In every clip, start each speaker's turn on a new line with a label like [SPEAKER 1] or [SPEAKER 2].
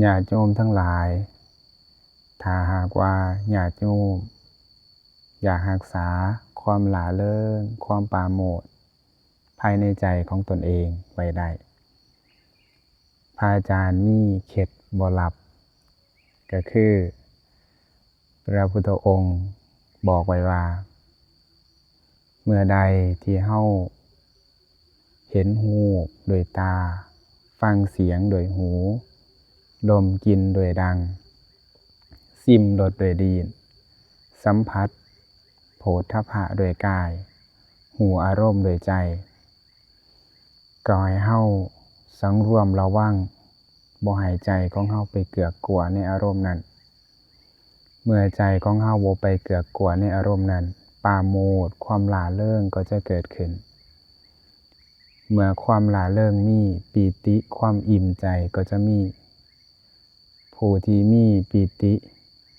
[SPEAKER 1] ญาติโยมทั้งหลายถ้าหากว่าญาติโยมอยากรักษาความหลาเริงความปราโมทย์ภายในใจของตนเองไว้ได้พระอาจารย์มีเคล็ดบ่ลับก็คือพระพุทธองค์บอกไว้ว่าเมื่อใดที่เฮาเห็นรูปด้วยตาฟังเสียงด้วยหูดมกลิ่นด้วยดังลิ้มรสด้วยลิ้นสัมผัสโผฏฐัพพะด้วยกายรู้อารมณ์ด้วยใจก็ให้เฮาสังรวมระวังบ่ให้ใจของเฮาไปเกือกกลัวในอารมณ์นั้นเมื่อใจของเฮาบ่ไปเกือกกลัวในอารมณ์นั้นปราโมทย์ความหลาเริงก็จะเกิดขึ้นเมื่อความหลาเริงมีปีติความอิ่มใจก็จะมีผู้ที่มีปีติ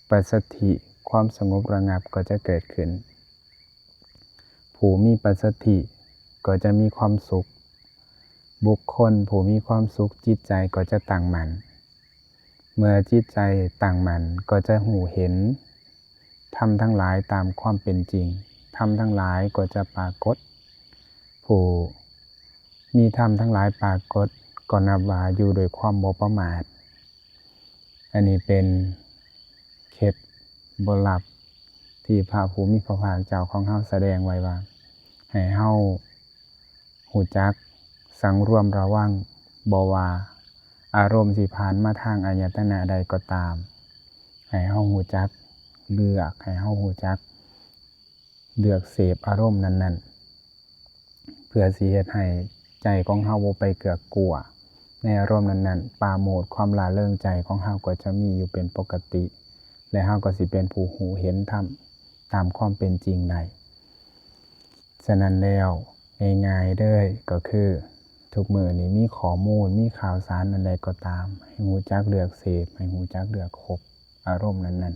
[SPEAKER 1] ปัสสัทธิความสงบระงับก็จะเกิดขึ้นผู้มีปัสสัทธิก็จะมีความสุขบุคคลผู้มีความสุขจิตใจก็จะตั้งมั่นเมื่อจิตใจตั้งมั่นก็จะรู้เห็นธรรมทั้งหลายตามความเป็นจริงธรรมทั้งหลายก็จะปรากฏผู้มีธรรมทั้งหลายปรากฏก็นับว่าอยู่โดยความบ่ประมาทอันนี้เป็นเคล็ดลับที่พระผู้มีพระภาคเจ้าของเฮาแสดงไว้ว่าให้เฮารู้จักสังรวมระวังบ่ว่าอารมณ์สิผ่านมาทางอายตนะใดก็ตามให้เฮารู้จักเลือกให้เฮารู้จักเลือกเสพอารมณ์นั้นๆเพื่อสิเฮ็ดให้ใจของเฮาบ่ไปเกือกกลัวในอารมณ์นั้นๆปราโมทย์ความหลาเริงใจของเฮาก็จะมีอยู่เป็นปกติและเฮาก็สิเป็นผู้รู้เห็นธรรมตามความเป็นจริงได้ฉะนั้นแล้วง่ายๆเด้อก็คือทุกมื้อนี้มีข้อมูลมีข่าวสารอันใดก็ตามให้รู้จักเลือกเสพให้รู้จักเลือกคบอารมณ์นั้น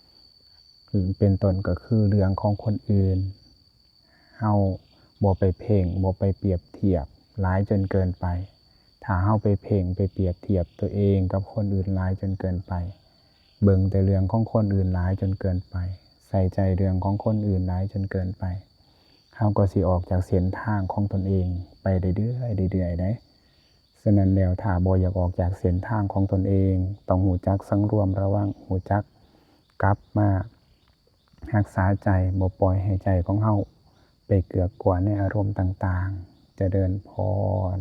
[SPEAKER 1] ๆเป็นต้นก็คือเรื่องของคนอื่นเฮาบ่ไปเพ่งบ่ไปเปรียบเทียบหลายจนเกินไปถ้าเฮาไปเพ่งไปเปรียบเทียบตัวเองกับคนอื่นหลายจนเกินไปเบิ่งแต่เรื่องของคนอื่นหลายจนเกินไปใส่ใจเรื่องของคนอื่นหลายจนเกินไปเฮาก็สิออกจากเส้นทางของตนเองไปเรื่อยๆเรื่อยๆเด้ฉะนั้นแล้วถ้าบ่อยากออกจากเส้นทางของตนเองต้องรู้จักสังรวมระวังรู้จักกลับมารักษาใจบ่ปล่อยให้ใจของเฮาไปเกือกกลัวในอารมณ์ต่างๆเจริญพร